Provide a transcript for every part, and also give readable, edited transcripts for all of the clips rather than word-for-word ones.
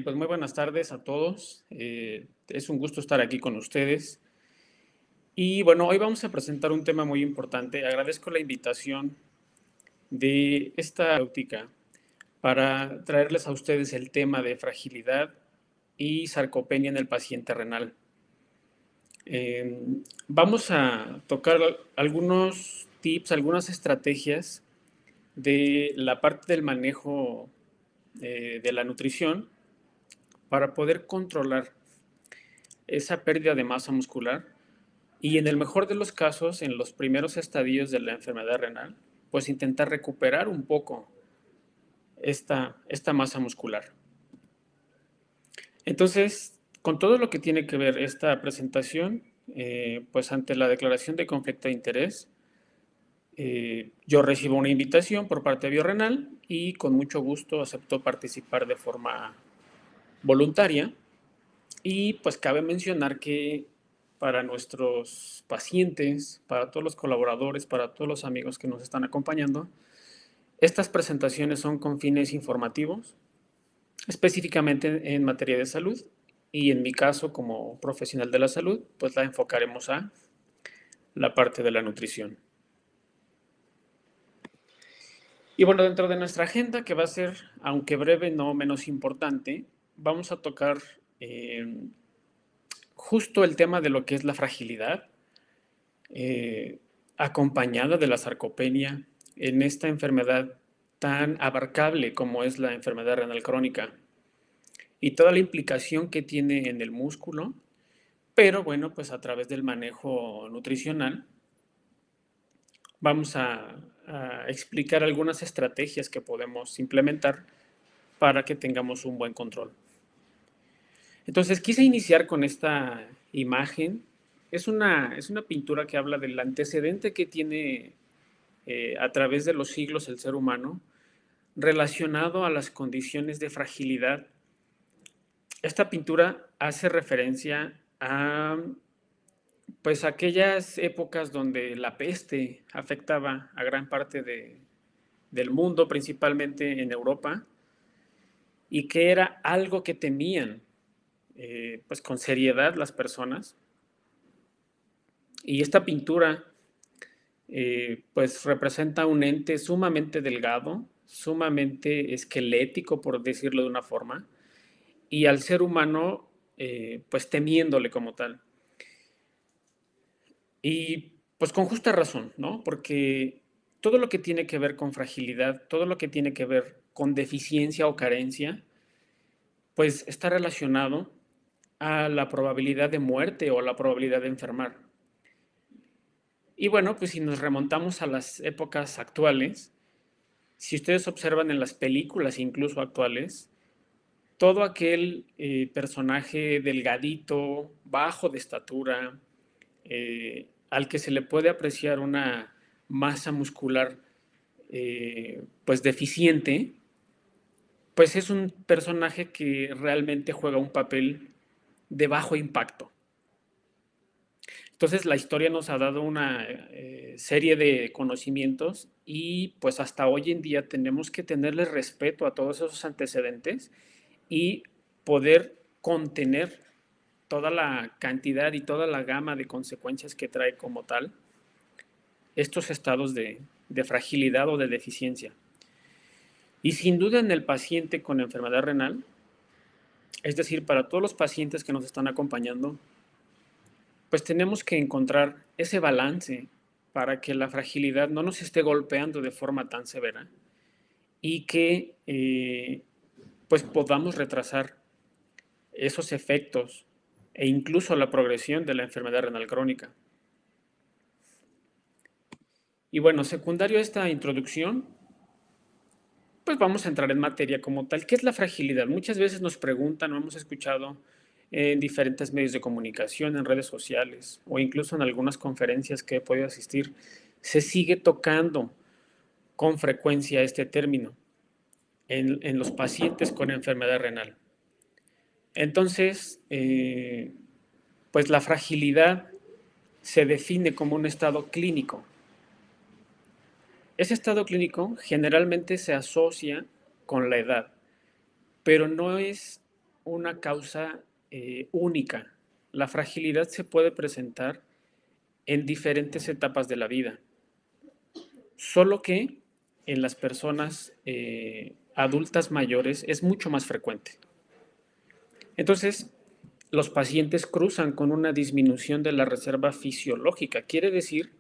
pues muy buenas tardes a todos. Es un gusto estar aquí con ustedes. Y bueno, hoy vamos a presentar un tema muy importante. Agradezco la invitación de esta óptica para traerles a ustedes el tema de fragilidad y sarcopenia en el paciente renal. Vamos a tocar algunos tips, algunas estrategias de la parte del manejo de la nutrición para poder controlar esa pérdida de masa muscular y en el mejor de los casos, en los primeros estadios de la enfermedad renal, pues intentar recuperar un poco esta masa muscular. Entonces, con todo lo que tiene que ver esta presentación, pues ante la declaración de conflicto de interés, yo recibo una invitación por parte de Biorenal y con mucho gusto acepto participar de forma voluntaria. Y pues cabe mencionar que para nuestros pacientes, para todos los colaboradores, para todos los amigos que nos están acompañando, estas presentaciones son con fines informativos, específicamente en materia de salud, y en mi caso como profesional de la salud, pues la enfocaremos a la parte de la nutrición. Y bueno, dentro de nuestra agenda, que va a ser, aunque breve, no menos importante, vamos a tocar justo el tema de lo que es la fragilidad, acompañada de la sarcopenia en esta enfermedad tan abarcable como es la enfermedad renal crónica y toda la implicación que tiene en el músculo, pero bueno, pues a través del manejo nutricional vamos a explicar algunas estrategias que podemos implementar para que tengamos un buen control. Entonces quise iniciar con esta imagen. Es una pintura que habla del antecedente que tiene a través de los siglos el ser humano relacionado a las condiciones de fragilidad. Esta pintura hace referencia a pues aquellas épocas donde la peste afectaba a gran parte del mundo, principalmente en Europa, y que era algo que temían pues con seriedad las personas. Y esta pintura pues representa un ente sumamente delgado, sumamente esquelético, por decirlo de una forma, y al ser humano pues temiéndole como tal. Y pues con justa razón, ¿no? Porque todo lo que tiene que ver con fragilidad, todo lo que tiene que ver con deficiencia o carencia, pues está relacionado a la probabilidad de muerte o la probabilidad de enfermar. Y bueno, pues si nos remontamos a las épocas actuales, si ustedes observan en las películas incluso actuales, todo aquel personaje delgadito, bajo de estatura, al que se le puede apreciar una masa muscular pues deficiente, pues es un personaje que realmente juega un papel de bajo impacto. Entonces la historia nos ha dado una serie de conocimientos y pues hasta hoy en día tenemos que tenerle respeto a todos esos antecedentes y poder contener toda la cantidad y toda la gama de consecuencias que trae como tal estos estados de fragilidad o de deficiencia. Y sin duda en el paciente con enfermedad renal, es decir, para todos los pacientes que nos están acompañando, pues tenemos que encontrar ese balance para que la fragilidad no nos esté golpeando de forma tan severa y que pues podamos retrasar esos efectos e incluso la progresión de la enfermedad renal crónica. Y bueno, secundario a esta introducción, pues vamos a entrar en materia como tal. ¿Qué es la fragilidad? Muchas veces nos preguntan o hemos escuchado en diferentes medios de comunicación, en redes sociales o incluso en algunas conferencias que he podido asistir, se sigue tocando con frecuencia este término en los pacientes con enfermedad renal. Entonces, pues la fragilidad se define como un estado clínico. Ese estado clínico generalmente se asocia con la edad, pero no es una causa única. La fragilidad se puede presentar en diferentes etapas de la vida, solo que en las personas adultas mayores es mucho más frecuente. Entonces, los pacientes cruzan con una disminución de la reserva fisiológica. Quiere decir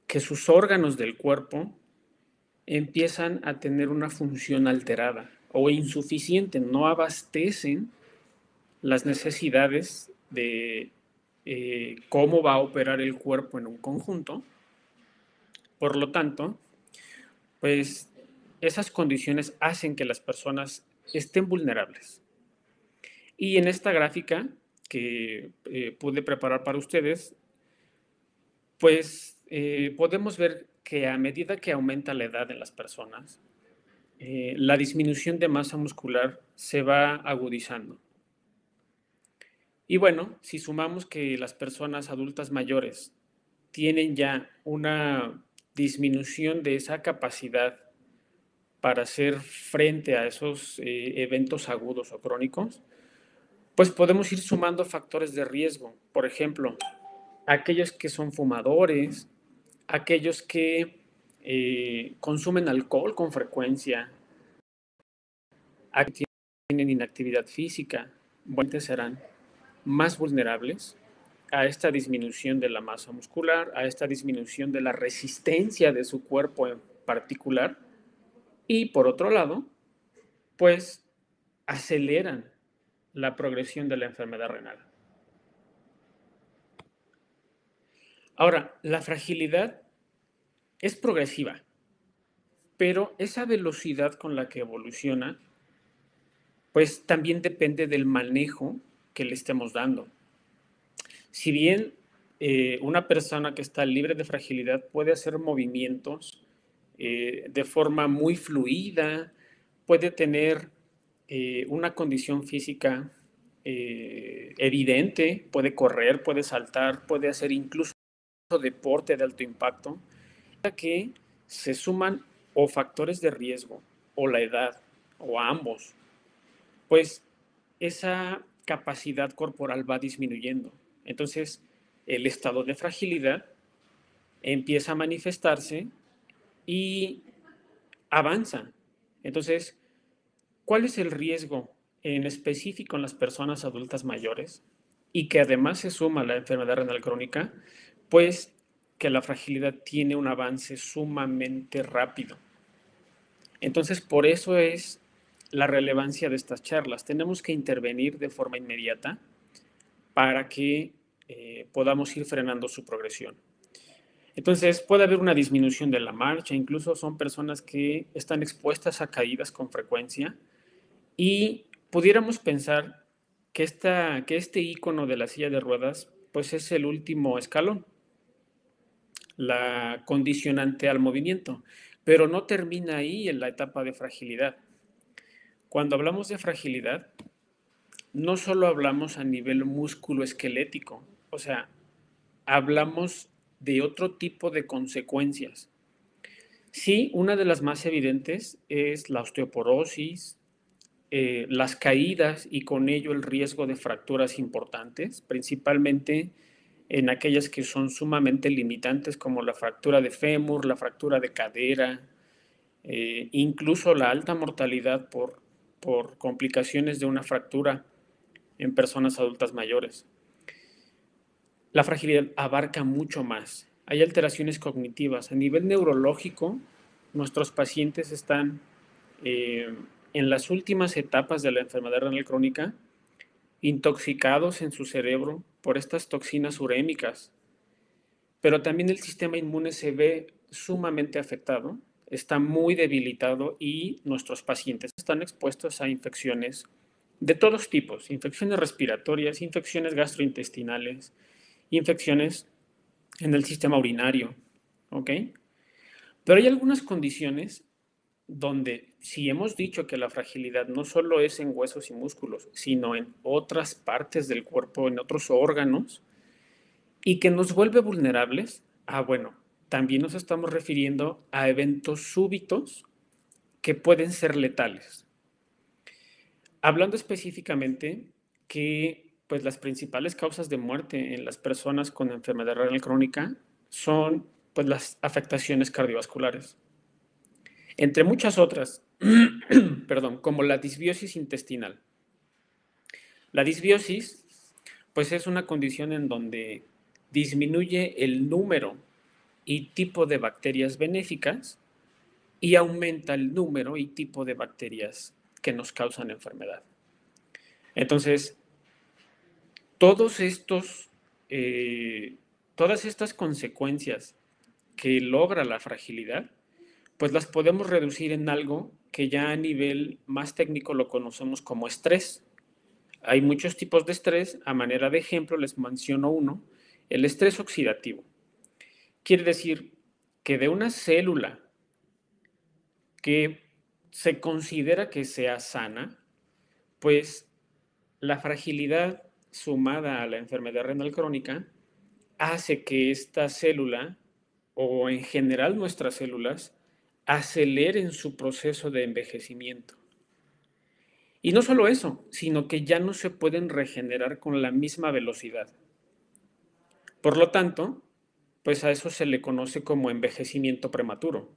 que sus órganos del cuerpo empiezan a tener una función alterada o insuficiente, no abastecen las necesidades de cómo va a operar el cuerpo en un conjunto. Por lo tanto, pues esas condiciones hacen que las personas estén vulnerables. Y en esta gráfica que pude preparar para ustedes, pues podemos ver que a medida que aumenta la edad en las personas, la disminución de masa muscular se va agudizando. Y bueno, si sumamos que las personas adultas mayores tienen ya una disminución de esa capacidad para hacer frente a esos eventos agudos o crónicos, pues podemos ir sumando factores de riesgo. Por ejemplo, aquellos que son fumadores, aquellos que consumen alcohol con frecuencia, aquellos que tienen inactividad física, bueno, serán más vulnerables a esta disminución de la masa muscular, a esta disminución de la resistencia de su cuerpo en particular. Y por otro lado, pues aceleran la progresión de la enfermedad renal. Ahora, la fragilidad es progresiva, pero esa velocidad con la que evoluciona, pues también depende del manejo que le estemos dando. Si bien una persona que está libre de fragilidad puede hacer movimientos de forma muy fluida, puede tener una condición física evidente, puede correr, puede saltar, puede hacer incluso deporte de alto impacto, que se suman o factores de riesgo, o la edad, o ambos, pues esa capacidad corporal va disminuyendo. Entonces, el estado de fragilidad empieza a manifestarse y avanza. Entonces, ¿cuál es el riesgo en específico en las personas adultas mayores? Y que además se suma a la enfermedad renal crónica, pues que la fragilidad tiene un avance sumamente rápido. Entonces, por eso es la relevancia de estas charlas. Tenemos que intervenir de forma inmediata para que podamos ir frenando su progresión. Entonces, puede haber una disminución de la marcha, incluso son personas que están expuestas a caídas con frecuencia y pudiéramos pensar que, este icono de la silla de ruedas, pues es el último escalón, la condicionante al movimiento, pero no termina ahí en la etapa de fragilidad. Cuando hablamos de fragilidad, no solo hablamos a nivel músculo-esquelético, o sea, hablamos de otro tipo de consecuencias. Sí, una de las más evidentes es la osteoporosis, las caídas y con ello el riesgo de fracturas importantes, principalmente en aquellas que son sumamente limitantes como la fractura de fémur, la fractura de cadera, incluso la alta mortalidad por complicaciones de una fractura en personas adultas mayores. La fragilidad abarca mucho más. Hay alteraciones cognitivas. A nivel neurológico, nuestros pacientes están en las últimas etapas de la enfermedad renal crónica, intoxicados en su cerebro por estas toxinas urémicas, pero también el sistema inmune se ve sumamente afectado, está muy debilitado y nuestros pacientes están expuestos a infecciones de todos tipos, infecciones respiratorias, infecciones gastrointestinales, infecciones en el sistema urinario, ¿ok? Pero hay algunas condiciones donde si hemos dicho que la fragilidad no solo es en huesos y músculos, sino en otras partes del cuerpo, en otros órganos, y que nos vuelve vulnerables, bueno, también nos estamos refiriendo a eventos súbitos que pueden ser letales. Hablando específicamente que pues las principales causas de muerte en las personas con enfermedad renal crónica son pues las afectaciones cardiovasculares, entre muchas otras, perdón, como la disbiosis intestinal. La disbiosis pues es una condición en donde disminuye el número y tipo de bacterias benéficas y aumenta el número y tipo de bacterias que nos causan enfermedad. Entonces, todos estos, todas estas consecuencias que logra la fragilidad, pues las podemos reducir en algo que ya a nivel más técnico lo conocemos como estrés. Hay muchos tipos de estrés. A manera de ejemplo les menciono uno, el estrés oxidativo. Quiere decir que de una célula que se considera que sea sana, pues la fragilidad sumada a la enfermedad renal crónica hace que esta célula, o en general nuestras células, aceleren su proceso de envejecimiento. Y no solo eso, sino que ya no se pueden regenerar con la misma velocidad. Por lo tanto, pues a eso se le conoce como envejecimiento prematuro.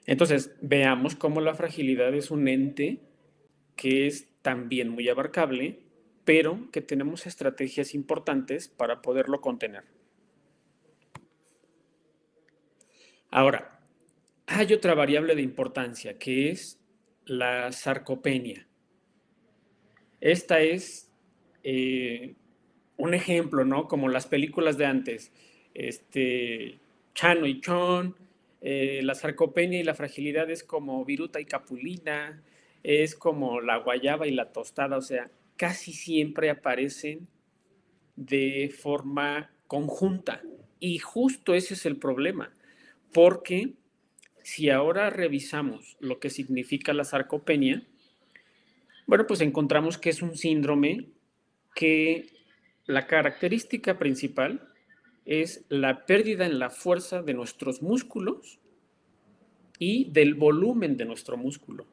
Entonces, veamos cómo la fragilidad es un ente que es también muy abarcable, pero que tenemos estrategias importantes para poderlo contener. Ahora, hay otra variable de importancia que es la sarcopenia. Esta es un ejemplo, ¿no? Como las películas de antes, Chano y Chon, la sarcopenia y la fragilidad es como viruta y capulina, es como la guayaba y la tostada, o sea, casi siempre aparecen de forma conjunta. Y justo ese es el problema, porque si ahora revisamos lo que significa la sarcopenia, bueno, pues encontramos que es un síndrome que la característica principal es la pérdida en la fuerza de nuestros músculos y del volumen de nuestro músculo.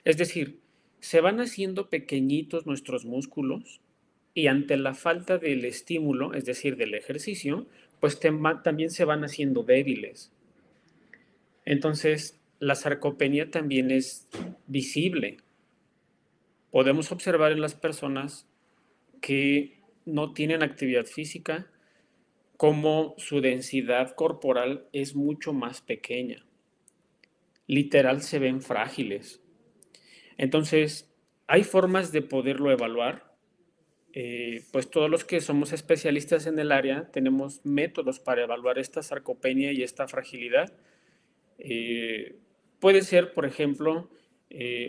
Es decir, se van haciendo pequeñitos nuestros músculos y ante la falta del estímulo, es decir, del ejercicio, pues también se van haciendo débiles. Entonces, la sarcopenia también es visible. Podemos observar en las personas que no tienen actividad física cómo su densidad corporal es mucho más pequeña. Literal se ven frágiles. Entonces, hay formas de poderlo evaluar. Pues todos los que somos especialistas en el área tenemos métodos para evaluar esta sarcopenia y esta fragilidad. Puede ser, por ejemplo,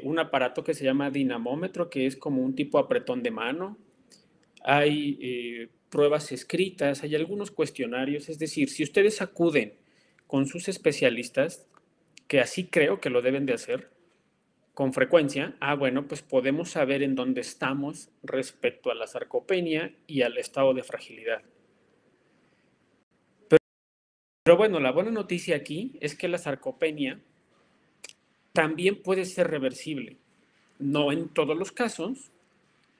un aparato que se llama dinamómetro, que es como un tipo apretón de mano. Hay pruebas escritas, hay algunos cuestionarios. Es decir, si ustedes acuden con sus especialistas, que así creo que lo deben de hacer con frecuencia, bueno, pues podemos saber en dónde estamos respecto a la sarcopenia y al estado de fragilidad. Pero bueno, la buena noticia aquí es que la sarcopenia también puede ser reversible. No en todos los casos,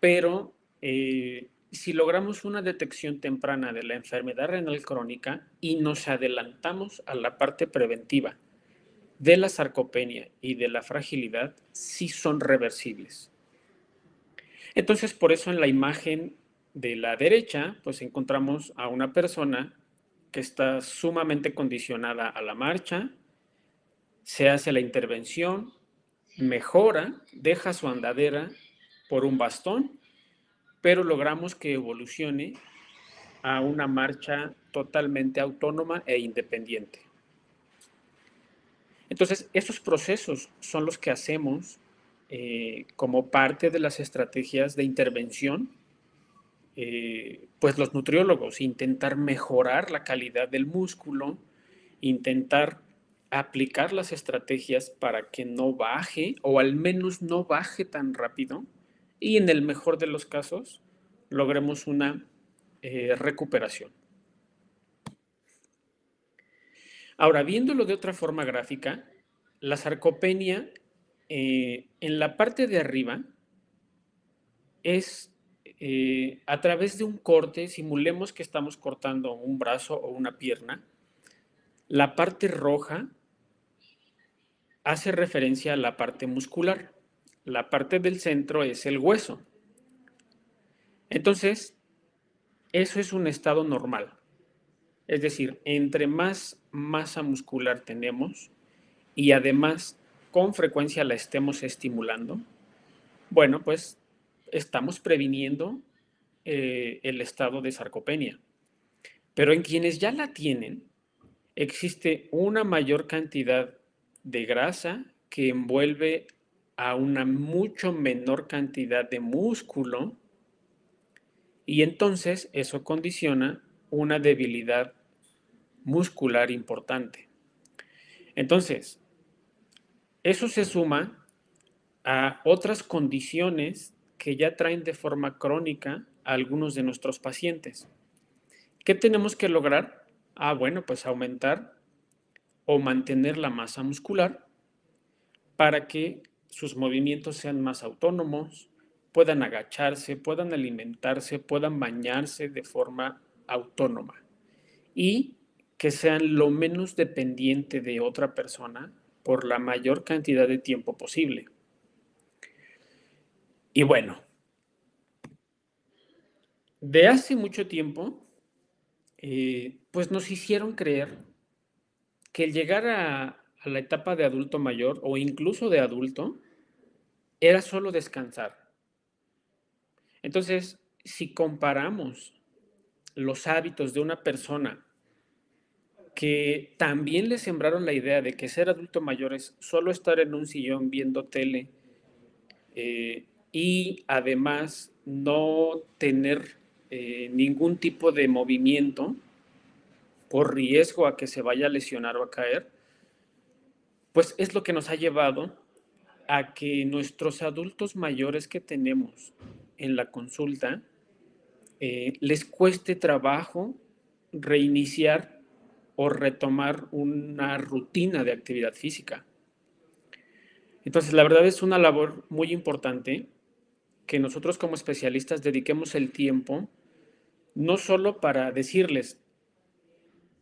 pero si logramos una detección temprana de la enfermedad renal crónica y nos adelantamos a la parte preventiva de la sarcopenia y de la fragilidad, sí son reversibles. Entonces, por eso en la imagen de la derecha, pues encontramos a una persona que está sumamente condicionada a la marcha, se hace la intervención, mejora, deja su andadera por un bastón, pero logramos que evolucione a una marcha totalmente autónoma e independiente. Entonces, esos procesos son los que hacemos como parte de las estrategias de intervención, pues los nutriólogos, intentar mejorar la calidad del músculo, intentar aplicar las estrategias para que no baje o al menos no baje tan rápido y en el mejor de los casos logremos una recuperación. Ahora, viéndolo de otra forma gráfica, la sarcopenia en la parte de arriba es a través de un corte, simulemos que estamos cortando un brazo o una pierna, la parte roja hace referencia a la parte muscular. La parte del centro es el hueso. Entonces, eso es un estado normal. Es decir, entre más masa muscular tenemos y además con frecuencia la estemos estimulando, bueno, pues estamos previniendo el estado de sarcopenia. Pero en quienes ya la tienen, existe una mayor cantidad de grasa que envuelve a una mucho menor cantidad de músculo y entonces eso condiciona una debilidad muscular importante. Entonces, eso se suma a otras condiciones que ya traen de forma crónica a algunos de nuestros pacientes. ¿Qué tenemos que lograr? Bueno, pues aumentar o mantener la masa muscular para que sus movimientos sean más autónomos, puedan agacharse, puedan alimentarse, puedan bañarse de forma autónoma y que sean lo menos dependiente de otra persona por la mayor cantidad de tiempo posible. Y bueno, de hace mucho tiempo, pues nos hicieron creer que el llegar a la etapa de adulto mayor o incluso de adulto era solo descansar. Entonces, si comparamos los hábitos de una persona que también le sembraron la idea de que ser adulto mayor es solo estar en un sillón viendo tele y además no tener ningún tipo de movimiento por riesgo a que se vaya a lesionar o a caer, pues es lo que nos ha llevado a que nuestros adultos mayores que tenemos en la consulta les cueste trabajo reiniciar o retomar una rutina de actividad física. Entonces, la verdad es una labor muy importante que nosotros como especialistas dediquemos el tiempo no solo para decirles,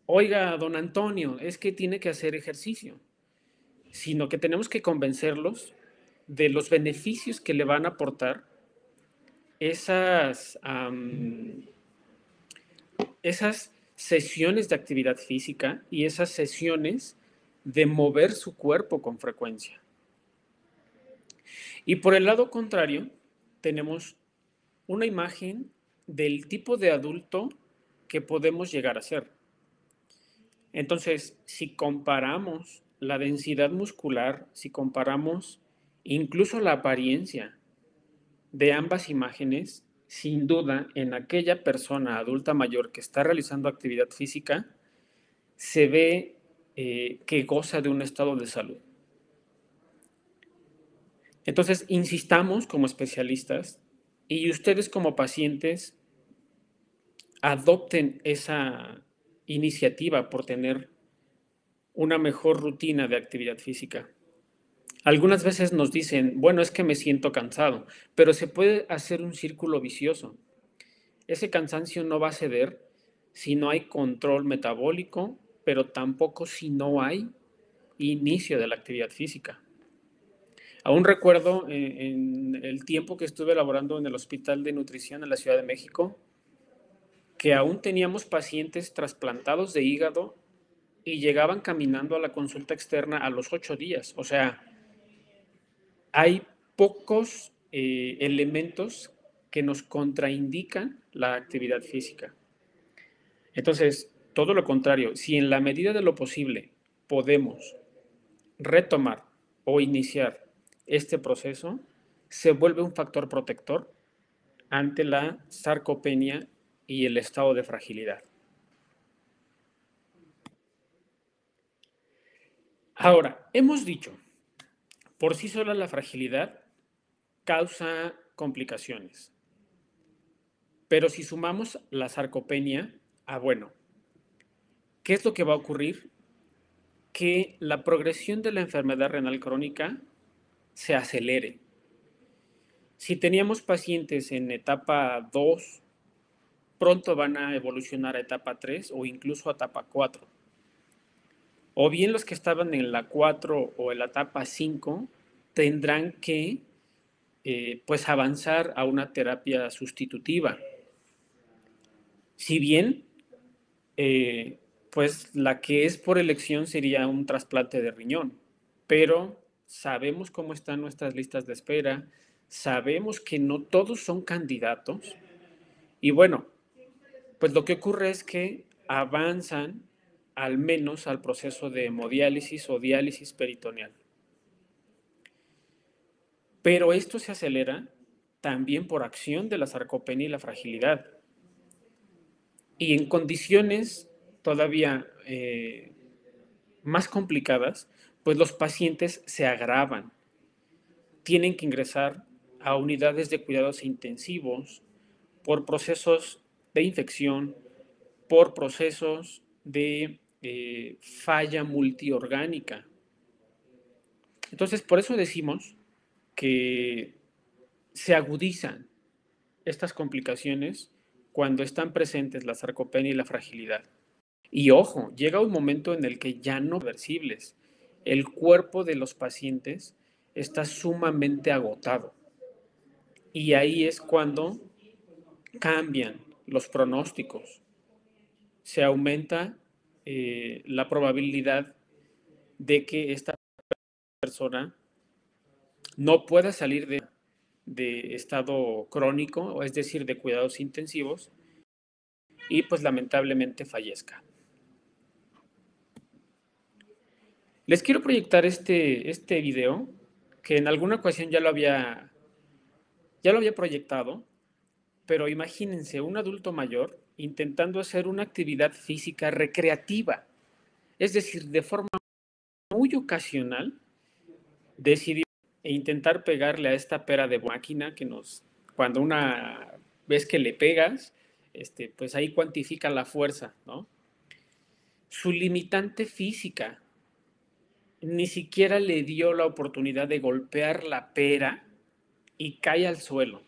oiga, don Antonio, es que tiene que hacer ejercicio, sino que tenemos que convencerlos de los beneficios que le van a aportar esas, esas sesiones de actividad física y esas sesiones de mover su cuerpo con frecuencia. Y por el lado contrario, tenemos una imagen del tipo de adulto que podemos llegar a ser. Entonces, si comparamos la densidad muscular, si comparamos incluso la apariencia de ambas imágenes, sin duda, en aquella persona adulta mayor que está realizando actividad física, se ve que goza de un estado de salud. Entonces, insistamos como especialistas y ustedes como pacientes adopten esa iniciativa por tener una mejor rutina de actividad física. Algunas veces nos dicen, bueno, es que me siento cansado, pero se puede hacer un círculo vicioso. Ese cansancio no va a ceder si no hay control metabólico, pero tampoco si no hay inicio de la actividad física. Aún recuerdo en el tiempo que estuve laborando en el Hospital de Nutrición en la Ciudad de México, que aún teníamos pacientes trasplantados de hígado y llegaban caminando a la consulta externa a los 8 días. O sea, hay pocos elementos que nos contraindican la actividad física. Entonces, todo lo contrario, si en la medida de lo posible podemos retomar o iniciar este proceso, se vuelve un factor protector ante la sarcopenia y el estado de fragilidad. Ahora, hemos dicho, por sí sola la fragilidad causa complicaciones, pero si sumamos la sarcopenia, bueno, ¿qué es lo que va a ocurrir? Que la progresión de la enfermedad renal crónica se acelere. Si teníamos pacientes en etapa 2, pronto van a evolucionar a etapa 3 o incluso a etapa 4. O bien los que estaban en la 4 o en la etapa 5 tendrán que pues avanzar a una terapia sustitutiva. Si bien, pues la que es por elección sería un trasplante de riñón, pero sabemos cómo están nuestras listas de espera, sabemos que no todos son candidatos y bueno, pues lo que ocurre es que avanzan al menos al proceso de hemodiálisis o diálisis peritoneal. Pero esto se acelera también por acción de la sarcopenia y la fragilidad. Y en condiciones todavía más complicadas, pues los pacientes se agravan. Tienen que ingresar a unidades de cuidados intensivos por procesos de infección, por procesos de falla multiorgánica. Entonces, por eso decimos que se agudizan estas complicaciones cuando están presentes la sarcopenia y la fragilidad. Y ojo, llega un momento en el que ya no son reversibles. El cuerpo de los pacientes está sumamente agotado. Y ahí es cuando cambian los pronósticos. Se aumenta la probabilidad de que esta persona no pueda salir de estado crónico, es decir, de cuidados intensivos, y pues lamentablemente fallezca. Les quiero proyectar este video, que en alguna ocasión ya lo había proyectado, pero imagínense un adulto mayor intentando hacer una actividad física recreativa, es decir, de forma muy ocasional, decidió intentar pegarle a esta pera de máquina que cuando una vez que le pegas, pues ahí cuantifica la fuerza, ¿no? Su limitante física ni siquiera le dio la oportunidad de golpear la pera y cae al suelo.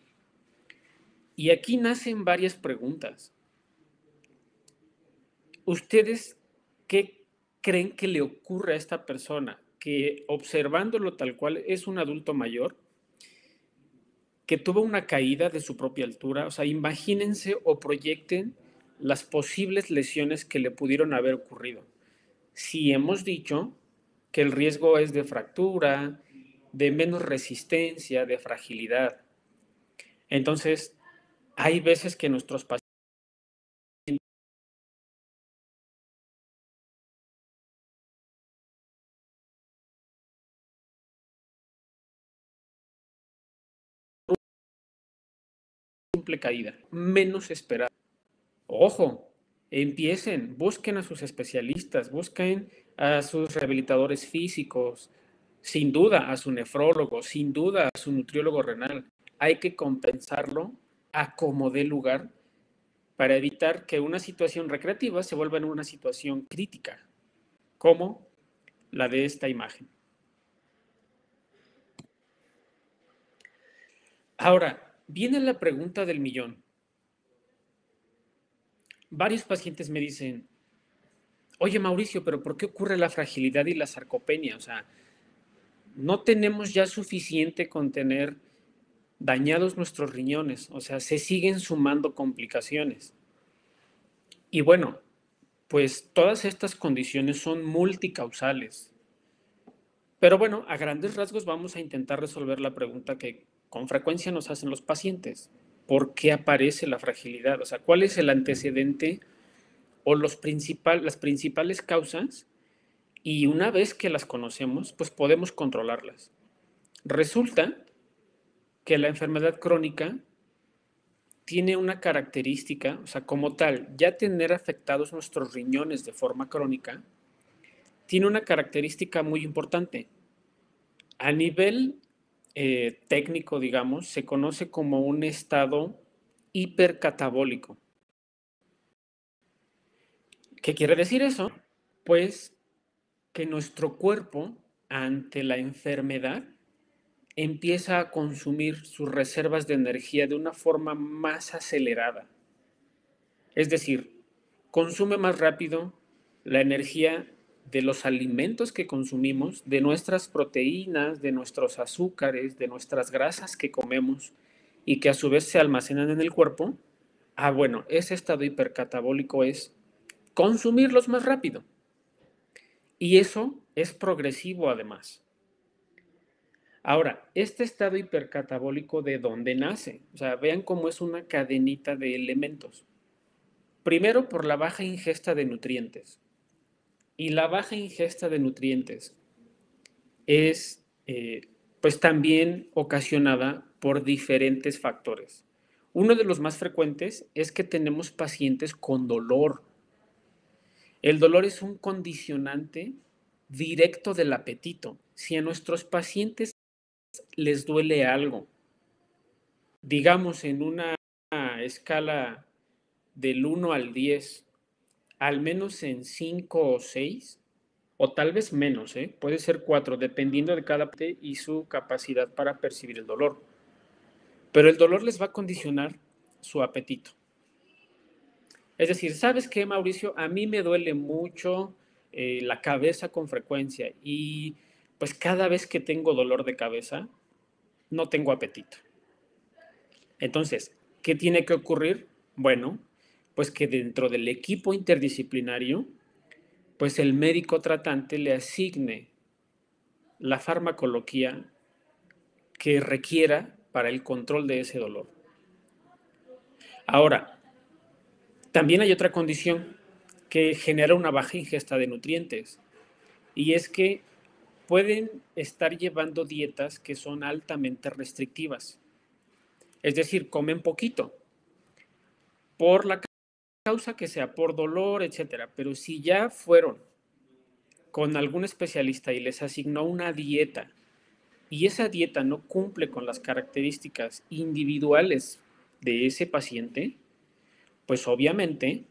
Y aquí nacen varias preguntas. ¿Ustedes qué creen que le ocurre a esta persona? Que observándolo tal cual es un adulto mayor, que tuvo una caída de su propia altura. O sea, imagínense o proyecten las posibles lesiones que le pudieron haber ocurrido. Si hemos dicho que el riesgo es de fractura, de menos resistencia, de fragilidad. Entonces, hay veces que nuestros pacientes simple caída, menos esperada. Ojo, empiecen, busquen a sus especialistas, busquen a sus rehabilitadores físicos, sin duda a su nefrólogo, sin duda a su nutriólogo renal. Hay que compensarlo a como dé lugar para evitar que una situación recreativa se vuelva en una situación crítica, como la de esta imagen. Ahora, viene la pregunta del millón. Varios pacientes me dicen, oye Mauricio, pero ¿por qué ocurre la fragilidad y la sarcopenia? O sea, no tenemos ya suficiente con tener dañados nuestros riñones, o sea, se siguen sumando complicaciones. Y bueno, pues todas estas condiciones son multicausales. Pero bueno, a grandes rasgos vamos a intentar resolver la pregunta que con frecuencia nos hacen los pacientes. ¿Por qué aparece la fragilidad? O sea, ¿cuál es el antecedente o las principales causas? Y una vez que las conocemos, pues podemos controlarlas. Resulta que la enfermedad crónica tiene una característica, o sea, como tal, ya tener afectados nuestros riñones de forma crónica, tiene una característica muy importante. A nivel técnico, digamos, se conoce como un estado hipercatabólico. ¿Qué quiere decir eso? Pues que nuestro cuerpo, ante la enfermedad, empieza a consumir sus reservas de energía de una forma más acelerada. Es decir, consume más rápido la energía de los alimentos que consumimos, de nuestras proteínas, de nuestros azúcares, de nuestras grasas que comemos y que a su vez se almacenan en el cuerpo. Bueno, ese estado hipercatabólico es consumirlos más rápido. Y eso es progresivo además. Ahora, este estado hipercatabólico, ¿de dónde nace? O sea, vean cómo es una cadenita de elementos. Primero, por la baja ingesta de nutrientes. Y la baja ingesta de nutrientes es, pues también ocasionada por diferentes factores. Uno de los más frecuentes es que tenemos pacientes con dolor. El dolor es un condicionante directo del apetito. Si a nuestros pacientes les duele algo, digamos en una escala del 1 al 10, al menos en 5 o 6, o tal vez menos, puede ser 4, dependiendo de cada parte y su capacidad para percibir el dolor. Pero el dolor les va a condicionar su apetito. Es decir, ¿sabes qué, Mauricio? A mí me duele mucho la cabeza con frecuencia y pues cada vez que tengo dolor de cabeza, no tengo apetito. Entonces, ¿qué tiene que ocurrir? Bueno, pues que dentro del equipo interdisciplinario, pues el médico tratante le asigne la farmacología que requiera para el control de ese dolor. Ahora, también hay otra condición que genera una baja ingesta de nutrientes y es que pueden estar llevando dietas que son altamente restrictivas. Es decir, comen poquito por la causa que sea, por dolor, etcétera. Pero si ya fueron con algún especialista y les asignó una dieta y esa dieta no cumple con las características individuales de ese paciente, pues obviamente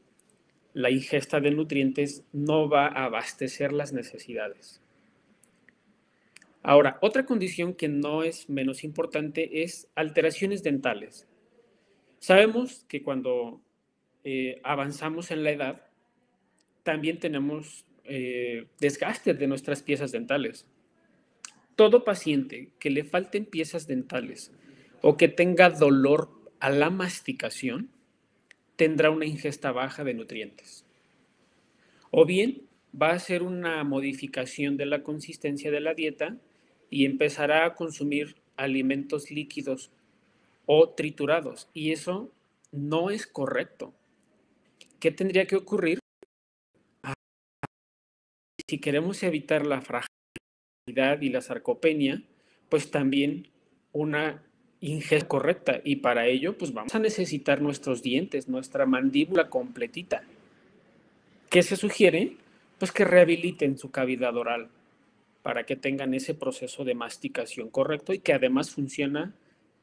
la ingesta de nutrientes no va a abastecer las necesidades. Ahora, otra condición que no es menos importante es alteraciones dentales. Sabemos que cuando avanzamos en la edad, también tenemos desgaste de nuestras piezas dentales. Todo paciente que le falten piezas dentales o que tenga dolor a la masticación tendrá una ingesta baja de nutrientes. O bien va a ser una modificación de la consistencia de la dieta y empezará a consumir alimentos líquidos o triturados. Y eso no es correcto. ¿Qué tendría que ocurrir? Si queremos evitar la fragilidad y la sarcopenia, pues también una ingesta correcta. Y para ello, pues vamos a necesitar nuestros dientes, nuestra mandíbula completita. ¿Qué se sugiere? Pues que rehabiliten su cavidad oral para que tengan ese proceso de masticación correcto y que además funciona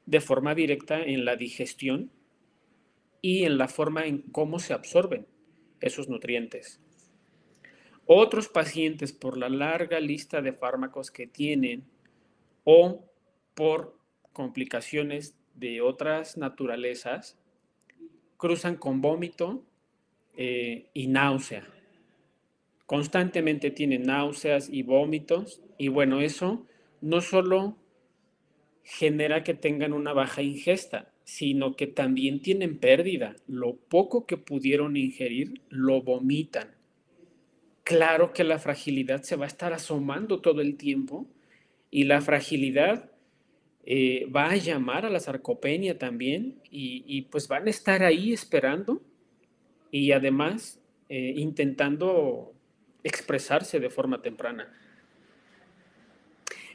de forma directa en la digestión y en la forma en cómo se absorben esos nutrientes. Otros pacientes, por la larga lista de fármacos que tienen o por complicaciones de otras naturalezas, cruzan con vómito y náusea. Constantemente tienen náuseas y vómitos y bueno, eso no solo genera que tengan una baja ingesta, sino que también tienen pérdida. Lo poco que pudieron ingerir lo vomitan. Claro que la fragilidad se va a estar asomando todo el tiempo y la fragilidad va a llamar a la sarcopenia también y pues van a estar ahí esperando y además intentando expresarse de forma temprana.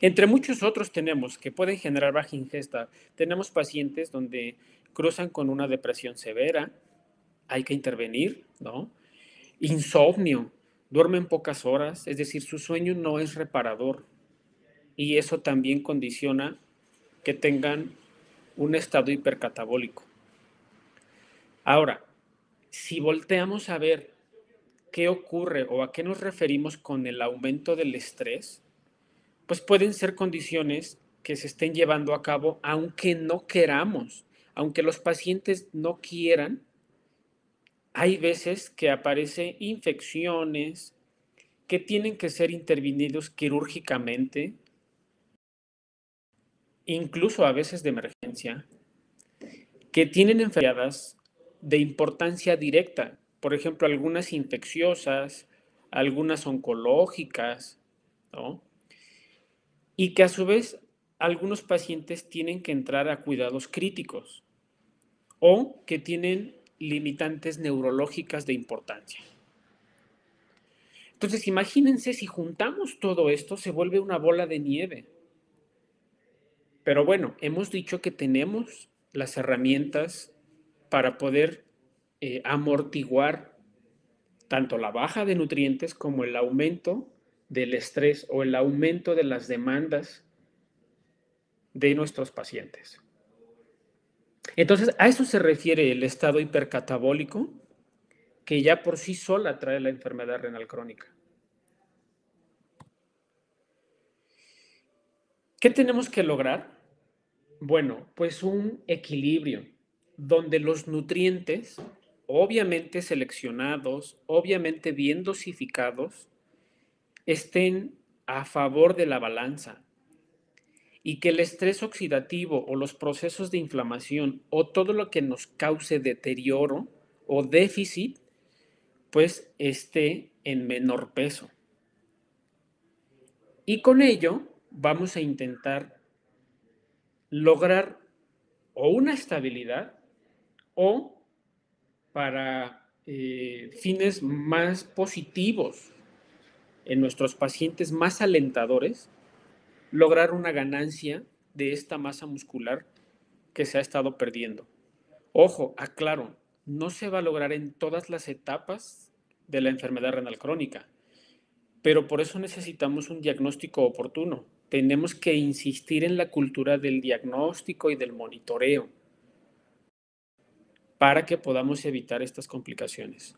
Entre muchos otros tenemos que pueden generar baja ingesta. Tenemos pacientes donde cruzan con una depresión severa, hay que intervenir, ¿no? Insomnio, duermen pocas horas, es decir, su sueño no es reparador y eso también condiciona que tengan un estado hipercatabólico. Ahora, si volteamos a ver qué ocurre o a qué nos referimos con el aumento del estrés, pues pueden ser condiciones que se estén llevando a cabo, aunque no queramos, aunque los pacientes no quieran. Hay veces que aparecen infecciones que tienen que ser intervenidos quirúrgicamente, incluso a veces de emergencia, que tienen enfermedades de importancia directa, por ejemplo, algunas infecciosas, algunas oncológicas, ¿no? Y que a su vez algunos pacientes tienen que entrar a cuidados críticos o que tienen limitantes neurológicas de importancia. Entonces, imagínense si juntamos todo esto, se vuelve una bola de nieve. Pero bueno, hemos dicho que tenemos las herramientas para poder amortiguar tanto la baja de nutrientes como el aumento del estrés o el aumento de las demandas de nuestros pacientes. Entonces, a eso se refiere el estado hipercatabólico, que ya por sí sola trae la enfermedad renal crónica. ¿Qué tenemos que lograr? Bueno, pues un equilibrio donde los nutrientes, obviamente seleccionados, obviamente bien dosificados, estén a favor de la balanza y que el estrés oxidativo o los procesos de inflamación o todo lo que nos cause deterioro o déficit, pues esté en menor peso. Y con ello vamos a intentar lograr o una estabilidad o para fines más positivos en nuestros pacientes más alentadores, lograr una ganancia de esta masa muscular que se ha estado perdiendo. Ojo, aclaro, no se va a lograr en todas las etapas de la enfermedad renal crónica, pero por eso necesitamos un diagnóstico oportuno. Tenemos que insistir en la cultura del diagnóstico y del monitoreo para que podamos evitar estas complicaciones.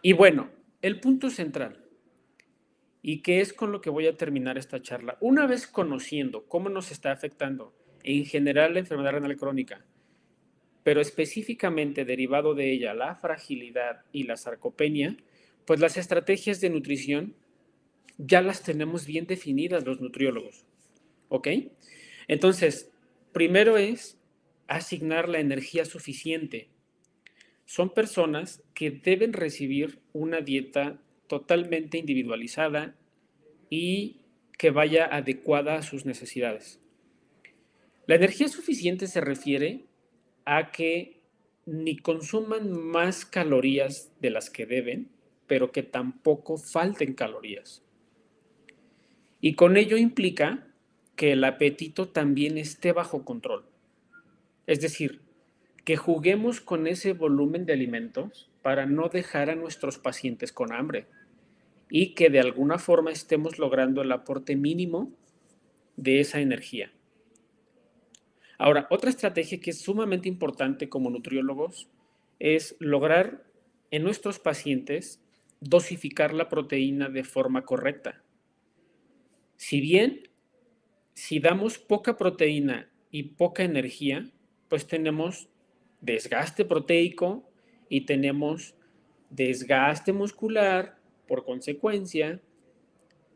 Y bueno, el punto central, y que es con lo que voy a terminar esta charla, una vez conociendo cómo nos está afectando en general la enfermedad renal crónica, pero específicamente derivado de ella la fragilidad y la sarcopenia, pues las estrategias de nutrición ya las tenemos bien definidas los nutriólogos, ¿ok? Entonces, primero es asignar la energía suficiente. Son personas que deben recibir una dieta totalmente individualizada y que vaya adecuada a sus necesidades. La energía suficiente se refiere a que ni consuman más calorías de las que deben, pero que tampoco falten calorías. Y con ello implica que el apetito también esté bajo control. Es decir, que juguemos con ese volumen de alimentos para no dejar a nuestros pacientes con hambre y que de alguna forma estemos logrando el aporte mínimo de esa energía. Ahora, otra estrategia que es sumamente importante como nutriólogos es lograr en nuestros pacientes dosificar la proteína de forma correcta. Si bien, si damos poca proteína y poca energía, pues tenemos desgaste proteico y tenemos desgaste muscular por consecuencia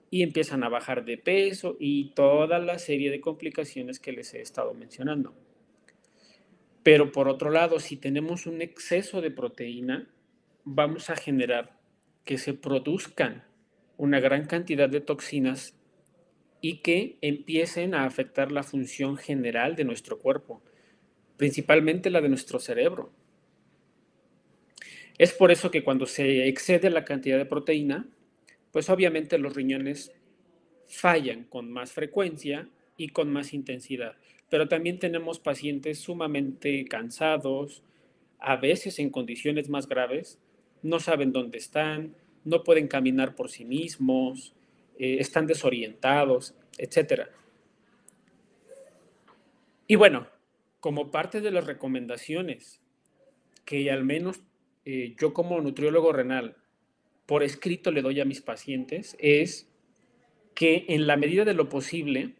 y empiezan a bajar de peso y toda la serie de complicaciones que les he estado mencionando. Pero por otro lado, si tenemos un exceso de proteína, vamos a generar que se produzcan una gran cantidad de toxinas y que empiecen a afectar la función general de nuestro cuerpo, principalmente la de nuestro cerebro. Es por eso que cuando se excede la cantidad de proteína, pues obviamente los riñones fallan con más frecuencia y con más intensidad. Pero también tenemos pacientes sumamente cansados, a veces en condiciones más graves, no saben dónde están, no pueden caminar por sí mismos, están desorientados, etc. Y bueno, como parte de las recomendaciones que al menos yo como nutriólogo renal por escrito le doy a mis pacientes es que en la medida de lo posible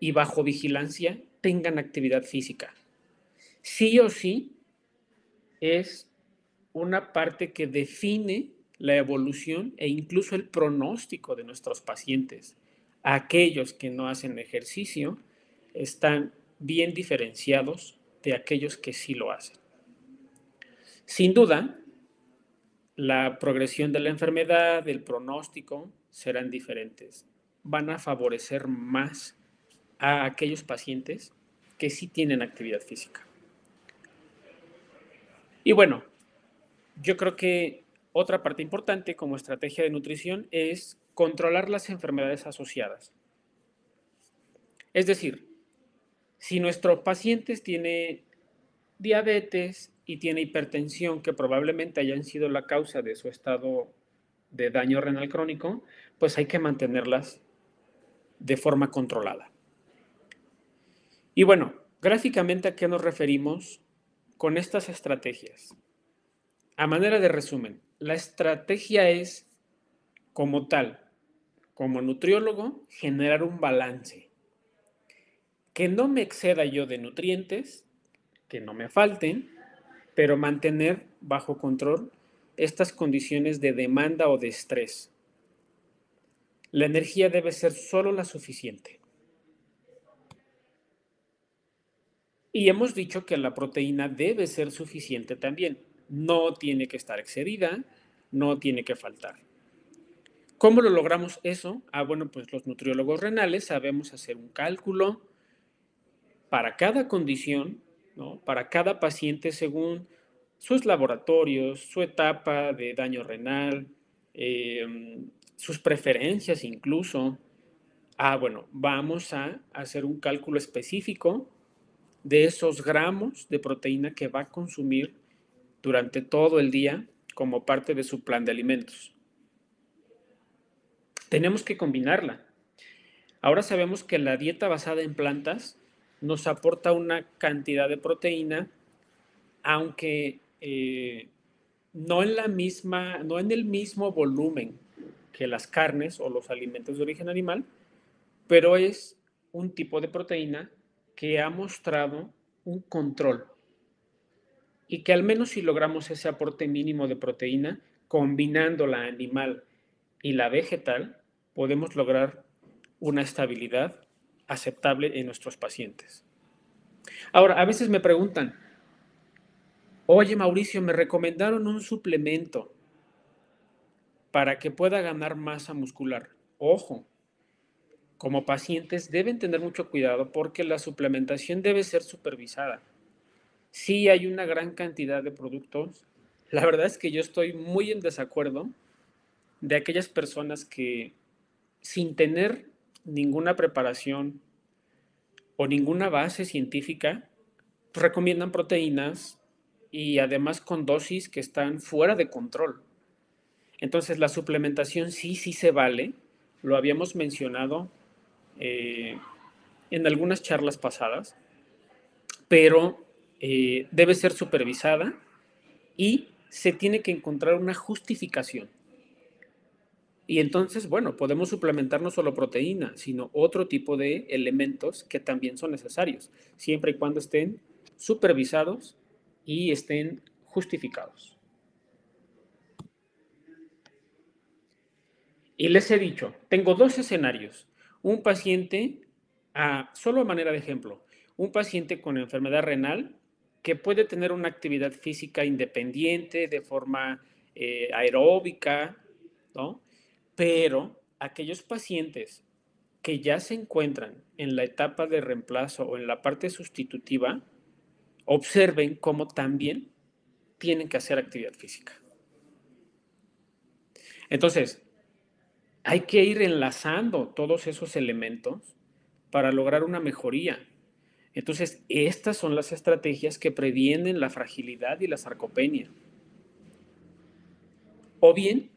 y bajo vigilancia tengan actividad física. Sí o sí es una parte que define la evolución e incluso el pronóstico de nuestros pacientes. Aquellos que no hacen ejercicio están bien diferenciados de aquellos que sí lo hacen. Sin duda, la progresión de la enfermedad, el pronóstico serán diferentes. Van a favorecer más a aquellos pacientes que sí tienen actividad física. Y bueno, yo creo que otra parte importante como estrategia de nutrición es controlar las enfermedades asociadas. Es decir, si nuestro paciente tiene diabetes y tiene hipertensión que probablemente hayan sido la causa de su estado de daño renal crónico, pues hay que mantenerlas de forma controlada. Y bueno, gráficamente, ¿a qué nos referimos con estas estrategias? A manera de resumen, la estrategia es, como tal, como nutriólogo, generar un balance. Que no me exceda yo de nutrientes, que no me falten, pero mantener bajo control estas condiciones de demanda o de estrés. La energía debe ser solo la suficiente. Y hemos dicho que la proteína debe ser suficiente también. No tiene que estar excedida, no tiene que faltar. ¿Cómo lo logramos eso? Bueno, pues los nutriólogos renales sabemos hacer un cálculo para cada condición, ¿no? Para cada paciente según sus laboratorios, su etapa de daño renal, sus preferencias incluso. Bueno, vamos a hacer un cálculo específico de esos gramos de proteína que va a consumir durante todo el día como parte de su plan de alimentos. Tenemos que combinarla. Ahora sabemos que la dieta basada en plantas nos aporta una cantidad de proteína, aunque no en el mismo volumen que las carnes o los alimentos de origen animal, pero es un tipo de proteína que ha mostrado un control y que al menos si logramos ese aporte mínimo de proteína, combinando la animal y la vegetal, podemos lograr una estabilidad aceptable en nuestros pacientes. Ahora, a veces me preguntan, oye Mauricio, me recomendaron un suplemento para que pueda ganar masa muscular. Ojo, como pacientes deben tener mucho cuidado porque la suplementación debe ser supervisada. Sí hay una gran cantidad de productos. La verdad es que yo estoy muy en desacuerdo de aquellas personas que sin tener ninguna preparación o ninguna base científica recomiendan proteínas y además con dosis que están fuera de control. Entonces la suplementación sí se vale, lo habíamos mencionado en algunas charlas pasadas, pero debe ser supervisada y se tiene que encontrar una justificación. Y entonces, bueno, podemos suplementar no solo proteína, sino otro tipo de elementos que también son necesarios, siempre y cuando estén supervisados y estén justificados. Y les he dicho, tengo dos escenarios. Un paciente, solo a manera de ejemplo, un paciente con enfermedad renal que puede tener una actividad física independiente de forma aeróbica, ¿no? Pero aquellos pacientes que ya se encuentran en la etapa de reemplazo o en la parte sustitutiva, observen cómo también tienen que hacer actividad física. Entonces, hay que ir enlazando todos esos elementos para lograr una mejoría. Entonces, estas son las estrategias que previenen la fragilidad y la sarcopenia. O bien,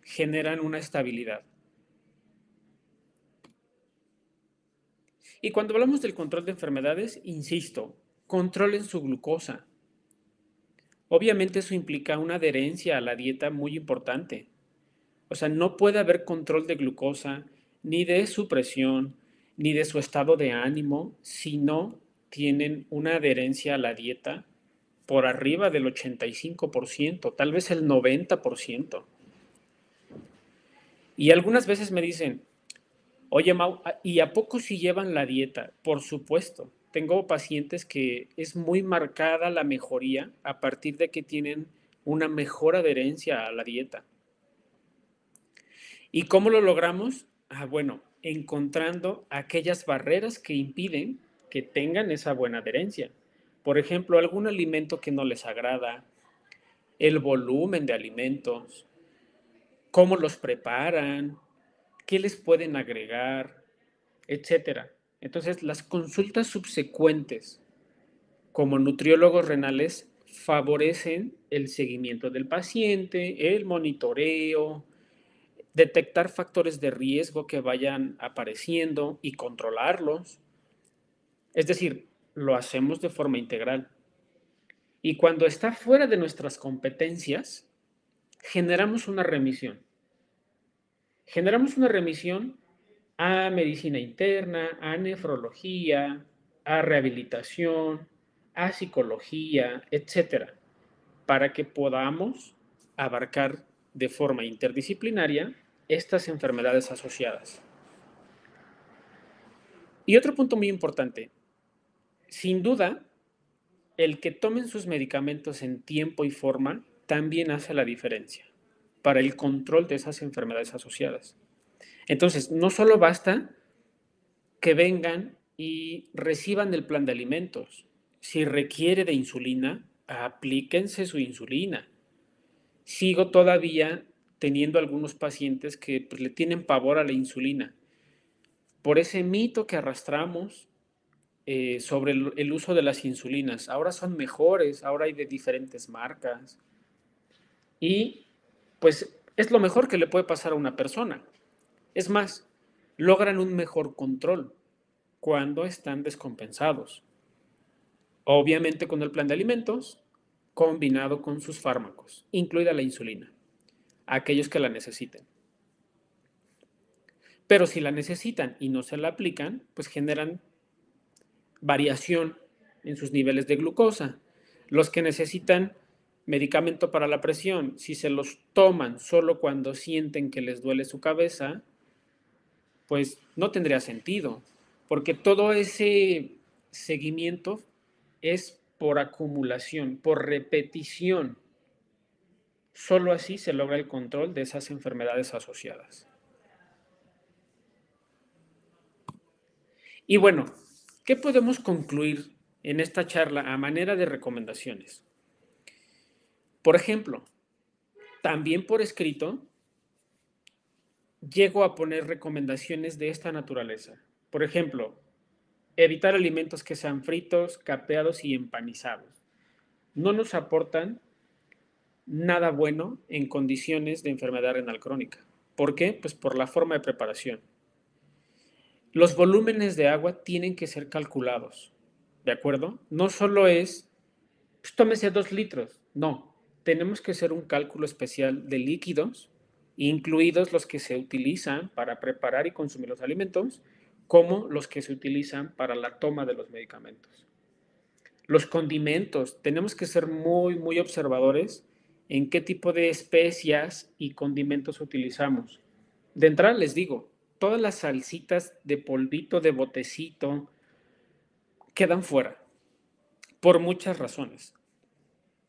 generan una estabilidad. Y cuando hablamos del control de enfermedades, insisto, controlen su glucosa. Obviamente eso implica una adherencia a la dieta muy importante. O sea, no puede haber control de glucosa ni de su presión, ni de su estado de ánimo, si no tienen una adherencia a la dieta por arriba del 85%, tal vez el 90%. Y algunas veces me dicen, oye, Mau, ¿y a poco si llevan la dieta? Por supuesto. Tengo pacientes que es muy marcada la mejoría a partir de que tienen una mejor adherencia a la dieta. ¿Y cómo lo logramos? Bueno, encontrando aquellas barreras que impiden que tengan esa buena adherencia. Por ejemplo, algún alimento que no les agrada, el volumen de alimentos, cómo los preparan, qué les pueden agregar, etcétera. Entonces, las consultas subsecuentes como nutriólogos renales favorecen el seguimiento del paciente, el monitoreo, detectar factores de riesgo que vayan apareciendo y controlarlos. Es decir, lo hacemos de forma integral. Y cuando está fuera de nuestras competencias, generamos una remisión. Generamos una remisión a medicina interna, a nefrología, a rehabilitación, a psicología, etcétera, para que podamos abarcar de forma interdisciplinaria estas enfermedades asociadas. Y otro punto muy importante, sin duda, el que tomen sus medicamentos en tiempo y forma también hace la diferencia para el control de esas enfermedades asociadas. Entonces, no solo basta que vengan y reciban el plan de alimentos. Si requiere de insulina, aplíquense su insulina. Sigo todavía teniendo algunos pacientes que pues, le tienen pavor a la insulina por ese mito que arrastramos sobre el uso de las insulinas. Ahora son mejores, ahora hay de diferentes marcas y pues es lo mejor que le puede pasar a una persona. Es más, logran un mejor control cuando están descompensados. Obviamente con el plan de alimentos combinado con sus fármacos, incluida la insulina, a aquellos que la necesiten. Pero si la necesitan y no se la aplican, pues generan variación en sus niveles de glucosa. Los que necesitan medicamento para la presión, si se los toman solo cuando sienten que les duele su cabeza, pues no tendría sentido, porque todo ese seguimiento es por acumulación, por repetición. Solo así se logra el control de esas enfermedades asociadas. Y bueno, ¿qué podemos concluir en esta charla a manera de recomendaciones? Por ejemplo, también por escrito, llego a poner recomendaciones de esta naturaleza. Por ejemplo, evitar alimentos que sean fritos, capeados y empanizados. No nos aportan nada bueno en condiciones de enfermedad renal crónica. ¿Por qué? Pues por la forma de preparación. Los volúmenes de agua tienen que ser calculados, ¿de acuerdo? No solo es, pues tómese 2 litros, no. Tenemos que hacer un cálculo especial de líquidos, incluidos los que se utilizan para preparar y consumir los alimentos, como los que se utilizan para la toma de los medicamentos. Los condimentos, tenemos que ser muy observadores en qué tipo de especias y condimentos utilizamos. De entrada les digo, todas las salsitas de polvito, de botecito, quedan fuera, por muchas razones.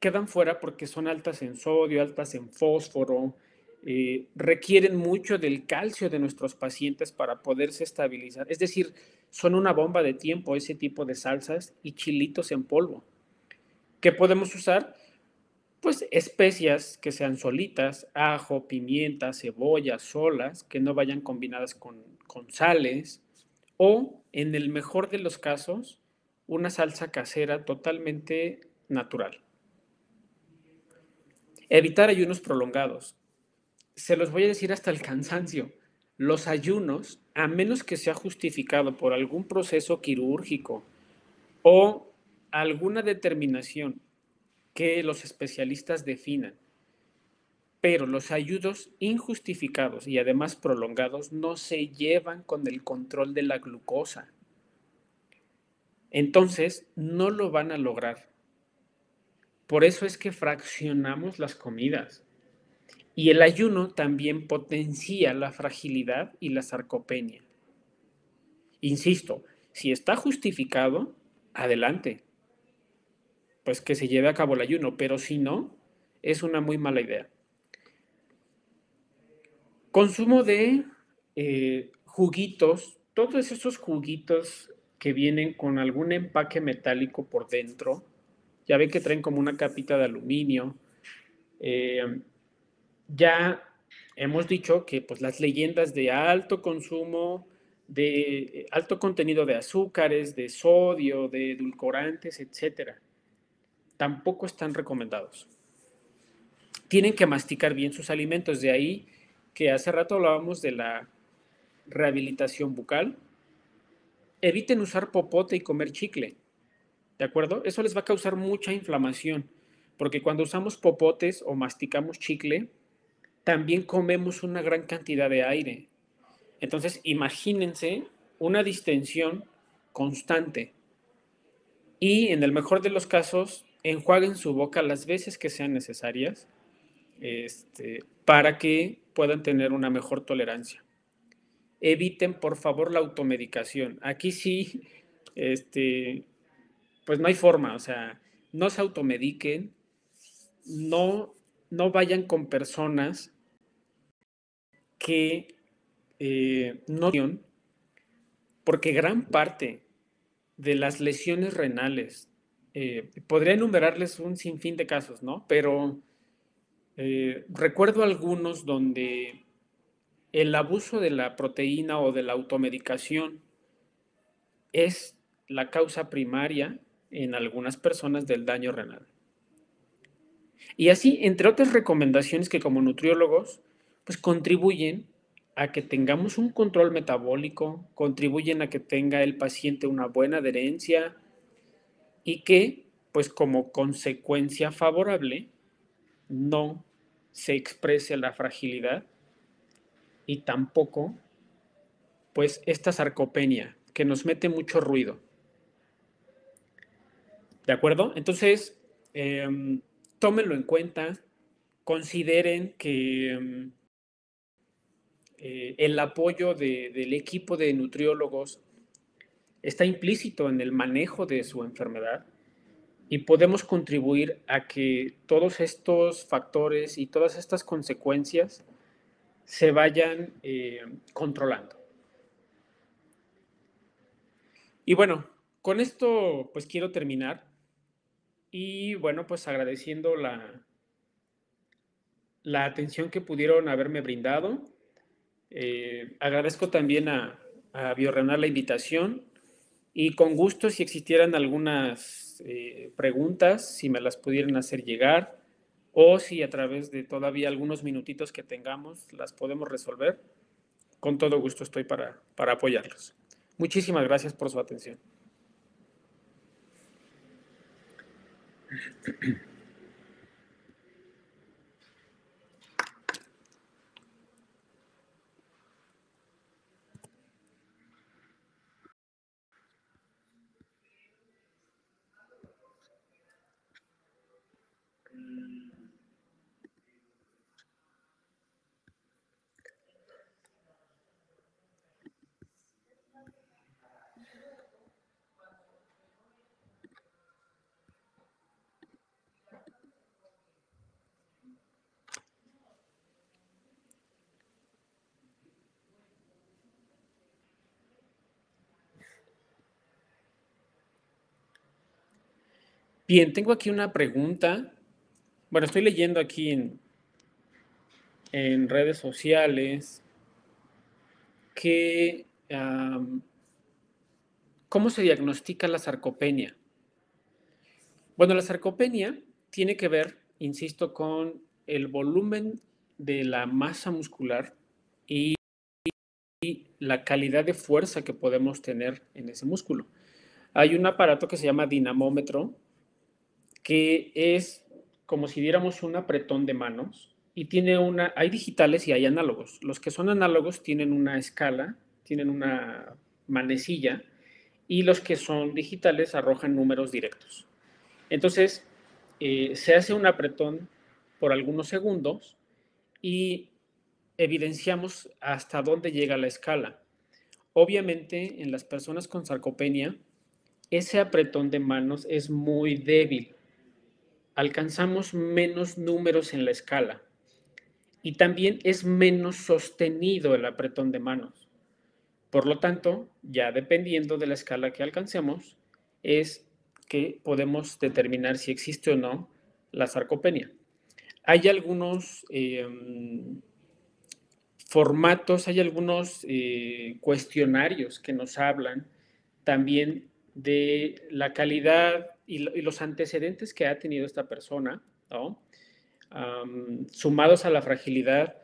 Quedan fuera porque son altas en sodio, altas en fósforo, requieren mucho del calcio de nuestros pacientes para poderse estabilizar. Es decir, son una bomba de tiempo ese tipo de salsas y chilitos en polvo. ¿Qué podemos usar? Pues especias que sean solitas, ajo, pimienta, cebolla, solas, que no vayan combinadas con sales, o en el mejor de los casos, una salsa casera totalmente natural. Evitar ayunos prolongados. Se los voy a decir hasta el cansancio. Los ayunos, a menos que sea justificado por algún proceso quirúrgico o alguna determinación que los especialistas definan, pero los ayunos injustificados y además prolongados no se llevan con el control de la glucosa. Entonces, no lo van a lograr. Por eso es que fraccionamos las comidas. Y el ayuno también potencia la fragilidad y la sarcopenia. Insisto, si está justificado, adelante, pues que se lleve a cabo el ayuno, pero si no, es una muy mala idea. Consumo de juguitos, todos esos juguitos que vienen con algún empaque metálico por dentro, ya ven que traen como una capita de aluminio. Ya hemos dicho que pues, las leyendas de alto consumo, de alto contenido de azúcares, de sodio, de edulcorantes, etcétera, tampoco están recomendados. Tienen que masticar bien sus alimentos, de ahí que hace rato hablábamos de la rehabilitación bucal. Eviten usar popote y comer chicle, ¿de acuerdo? Eso les va a causar mucha inflamación, porque cuando usamos popotes o masticamos chicle, también comemos una gran cantidad de aire. Entonces, imagínense una distensión constante y, en el mejor de los casos, enjuaguen su boca las veces que sean necesarias para que puedan tener una mejor tolerancia. Eviten, por favor, la automedicación. Aquí sí, pues no hay forma, o sea, no se automediquen, no vayan con personas que no, porque gran parte de las lesiones renales, podría enumerarles un sinfín de casos, ¿no? Pero recuerdo algunos donde el abuso de la proteína o de la automedicación es la causa primaria en algunas personas del daño renal. Y así, entre otras recomendaciones que como nutriólogos, pues contribuyen a que tengamos un control metabólico, contribuyen a que tenga el paciente una buena adherencia y que, pues como consecuencia favorable, no se exprese la fragilidad y tampoco, pues, esta sarcopenia que nos mete mucho ruido. ¿De acuerdo? Entonces, tómenlo en cuenta, consideren que el apoyo del equipo de nutriólogos está implícito en el manejo de su enfermedad y podemos contribuir a que todos estos factores y todas estas consecuencias se vayan controlando. Y bueno, con esto pues quiero terminar y bueno, pues agradeciendo la atención que pudieron haberme brindado. Agradezco también a Biorenal la invitación y con gusto si existieran algunas preguntas, si me las pudieran hacer llegar o si a través de todavía algunos minutitos que tengamos las podemos resolver, con todo gusto estoy para apoyarlos. Muchísimas gracias por su atención. Bien, tengo aquí una pregunta. Bueno, estoy leyendo aquí en redes sociales que ¿cómo se diagnostica la sarcopenia? Bueno, la sarcopenia tiene que ver, insisto, con el volumen de la masa muscular y la calidad de fuerza que podemos tener en ese músculo. Hay un aparato que se llama dinamómetro, que es como si diéramos un apretón de manos y hay digitales y hay análogos. Los que son análogos tienen una escala, tienen una manecilla, y los que son digitales arrojan números directos. Entonces, se hace un apretón por algunos segundos y evidenciamos hasta dónde llega la escala. Obviamente, en las personas con sarcopenia, ese apretón de manos es muy débil. Alcanzamos menos números en la escala y también es menos sostenido el apretón de manos. Por lo tanto, ya dependiendo de la escala que alcancemos, es que podemos determinar si existe o no la sarcopenia. Hay algunos formatos, hay algunos cuestionarios que nos hablan también de la calidad y los antecedentes que ha tenido esta persona, ¿no? Sumados a la fragilidad,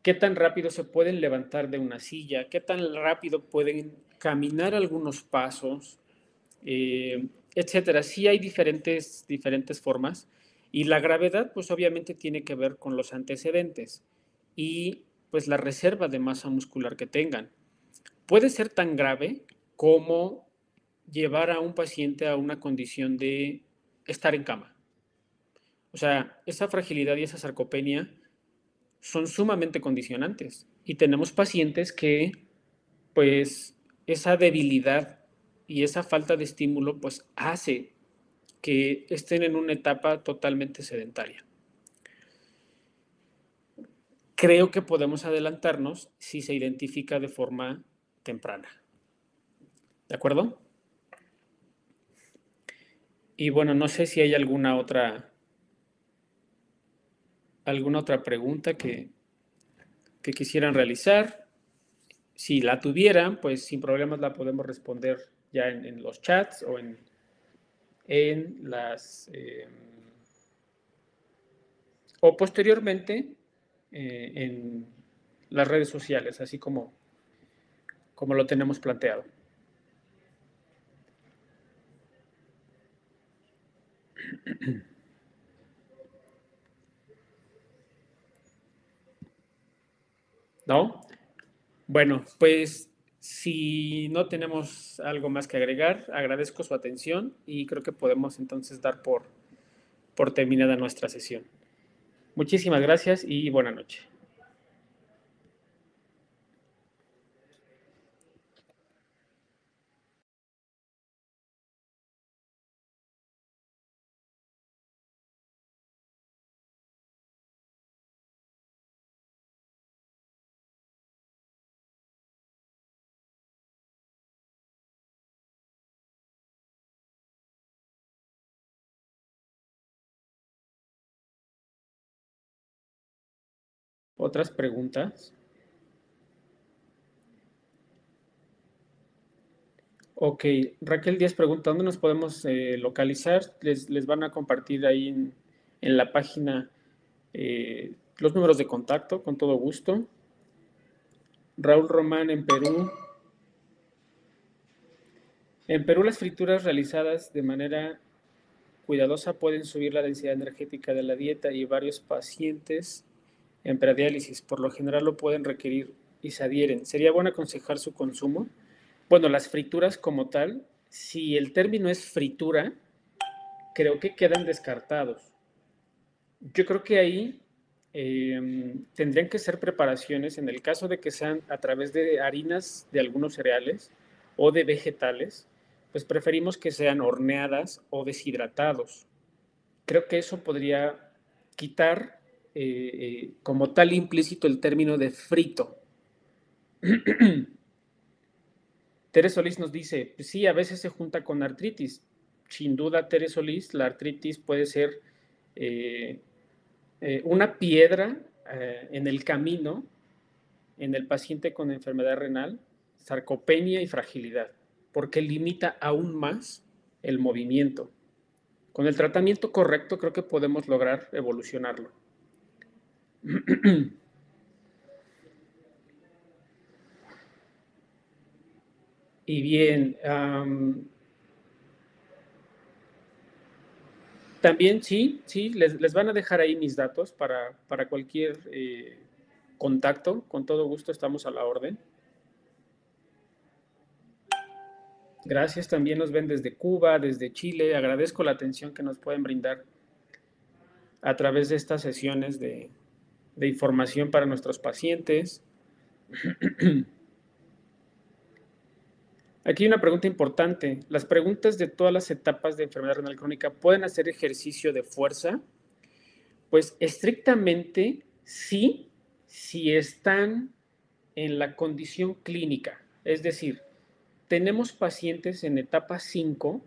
qué tan rápido se pueden levantar de una silla, qué tan rápido pueden caminar algunos pasos, etcétera. Sí hay diferentes formas y la gravedad pues obviamente tiene que ver con los antecedentes y pues la reserva de masa muscular que tengan. Puede ser tan grave como llevar a un paciente a una condición de estar en cama. O sea, esa fragilidad y esa sarcopenia son sumamente condicionantes y tenemos pacientes que pues esa debilidad y esa falta de estímulo pues hace que estén en una etapa totalmente sedentaria. Creo que podemos adelantarnos si se identifica de forma temprana. ¿De acuerdo? Y bueno, no sé si hay alguna otra pregunta que quisieran realizar. Si la tuvieran, pues sin problemas la podemos responder ya en los chats o en las o posteriormente en las redes sociales, así como lo tenemos planteado. ¿No? Bueno, pues si no tenemos algo más que agregar, agradezco su atención y creo que podemos entonces dar por terminada nuestra sesión. Muchísimas gracias y buena noche. ¿Otras preguntas? Ok, Raquel Díaz pregunta, ¿dónde nos podemos localizar? Les van a compartir ahí en la página los números de contacto, con todo gusto. Raúl Román en Perú. En Perú las frituras realizadas de manera cuidadosa pueden subir la densidad energética de la dieta y varios pacientes en prediálisis por lo general lo pueden requerir y se adhieren. ¿Sería bueno aconsejar su consumo? Bueno, las frituras como tal, si el término es fritura, creo que quedan descartados. Yo creo que ahí tendrían que ser preparaciones, en el caso de que sean a través de harinas de algunos cereales o de vegetales, pues preferimos que sean horneadas o deshidratados. Creo que eso podría quitar como tal implícito el término de frito. Tere Solís nos dice, pues sí, a veces se junta con artritis. Sin duda, Tere Solís, la artritis puede ser eh, una piedra en el camino en el paciente con enfermedad renal, sarcopenia y fragilidad, porque limita aún más el movimiento. Con el tratamiento correcto creo que podemos lograr evolucionarlo. Y bien, También sí, sí, les van a dejar ahí mis datos para cualquier contacto. Con todo gusto estamos a la orden. Gracias, también nos ven desde Cuba, desde Chile. Agradezco la atención que nos pueden brindar a través de estas sesiones de información para nuestros pacientes. Aquí hay una pregunta importante. ¿Las preguntas de todas las etapas de enfermedad renal crónica pueden hacer ejercicio de fuerza? Pues estrictamente sí, si están en la condición clínica. Es decir, tenemos pacientes en etapa 5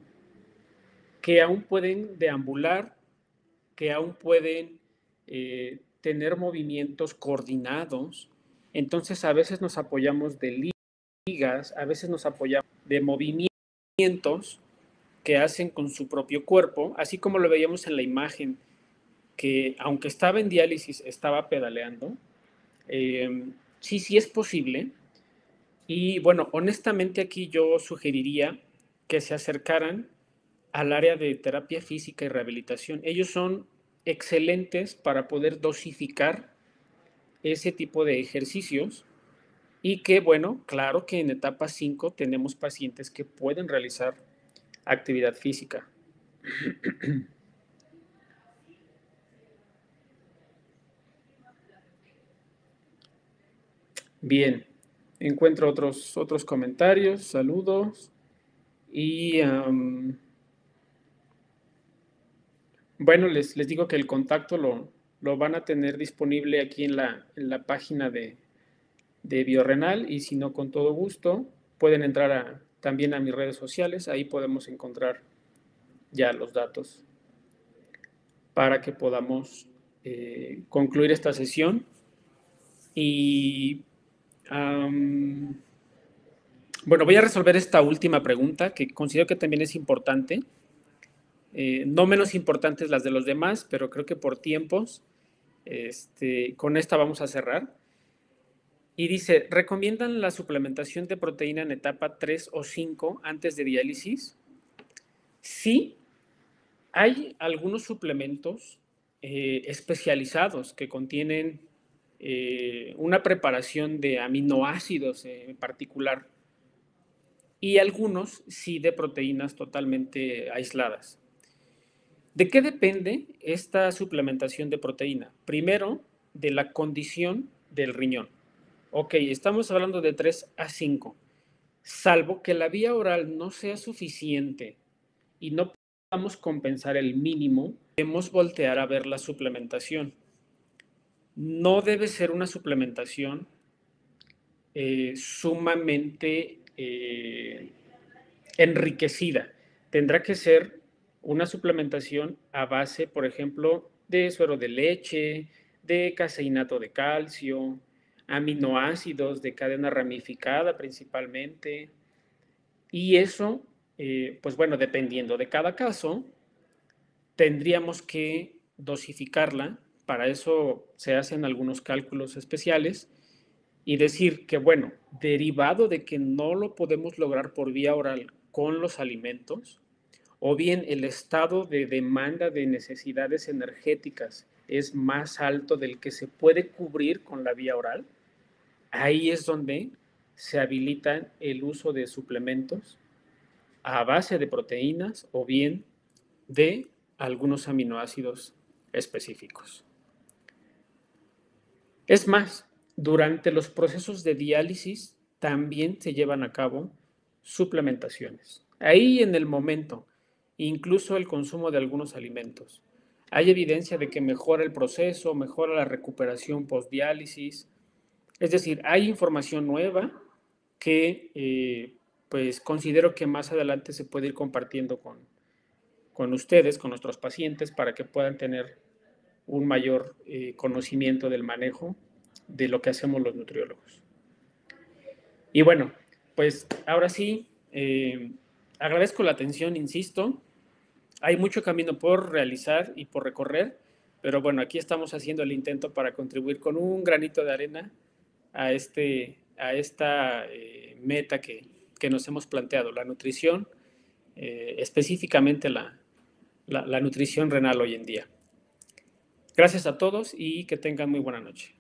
que aún pueden deambular, que aún pueden tener movimientos coordinados. Entonces, a veces nos apoyamos de ligas, a veces nos apoyamos de movimientos que hacen con su propio cuerpo, así como lo veíamos en la imagen, que aunque estaba en diálisis, estaba pedaleando. Sí, sí es posible. Y bueno, honestamente aquí yo sugeriría que se acercaran al área de terapia física y rehabilitación. Ellos son excelentes para poder dosificar ese tipo de ejercicios y que, bueno, claro que en etapa 5 tenemos pacientes que pueden realizar actividad física. Bien, encuentro otros comentarios, saludos y bueno, les digo que el contacto lo van a tener disponible aquí en la página de Biorrenal y si no, con todo gusto, pueden entrar también a mis redes sociales, ahí podemos encontrar ya los datos para que podamos concluir esta sesión. Y bueno, voy a resolver esta última pregunta que considero que también es importante. No menos importantes las de los demás, pero creo que por tiempos, con esta vamos a cerrar. Y dice, ¿recomiendan la suplementación de proteína en etapa 3 o 5 antes de diálisis? Sí, hay algunos suplementos especializados que contienen una preparación de aminoácidos en particular y algunos sí de proteínas totalmente aisladas. ¿De qué depende esta suplementación de proteína? Primero, de la condición del riñón. Ok, estamos hablando de 3 a 5. Salvo que la vía oral no sea suficiente y no podamos compensar el mínimo, debemos voltear a ver la suplementación. No debe ser una suplementación sumamente enriquecida. Tendrá que ser una suplementación a base, por ejemplo, de suero de leche, de caseinato de calcio, aminoácidos de cadena ramificada principalmente. Y eso, pues bueno, dependiendo de cada caso, tendríamos que dosificarla. Para eso se hacen algunos cálculos especiales y decir que, bueno, derivado de que no lo podemos lograr por vía oral con los alimentos, o bien el estado de demanda de necesidades energéticas es más alto del que se puede cubrir con la vía oral, ahí es donde se habilita el uso de suplementos a base de proteínas o bien de algunos aminoácidos específicos. Es más, durante los procesos de diálisis también se llevan a cabo suplementaciones. Ahí en el momento, incluso el consumo de algunos alimentos. Hay evidencia de que mejora el proceso, mejora la recuperación postdiálisis. Es decir, hay información nueva que pues considero que más adelante se puede ir compartiendo con ustedes, con nuestros pacientes, para que puedan tener un mayor conocimiento del manejo de lo que hacemos los nutriólogos. Y bueno, pues ahora sí, agradezco la atención, insisto. Hay mucho camino por realizar y por recorrer, pero bueno, aquí estamos haciendo el intento para contribuir con un granito de arena a esta meta que nos hemos planteado, la nutrición, específicamente la nutrición renal hoy en día. Gracias a todos y que tengan muy buena noche.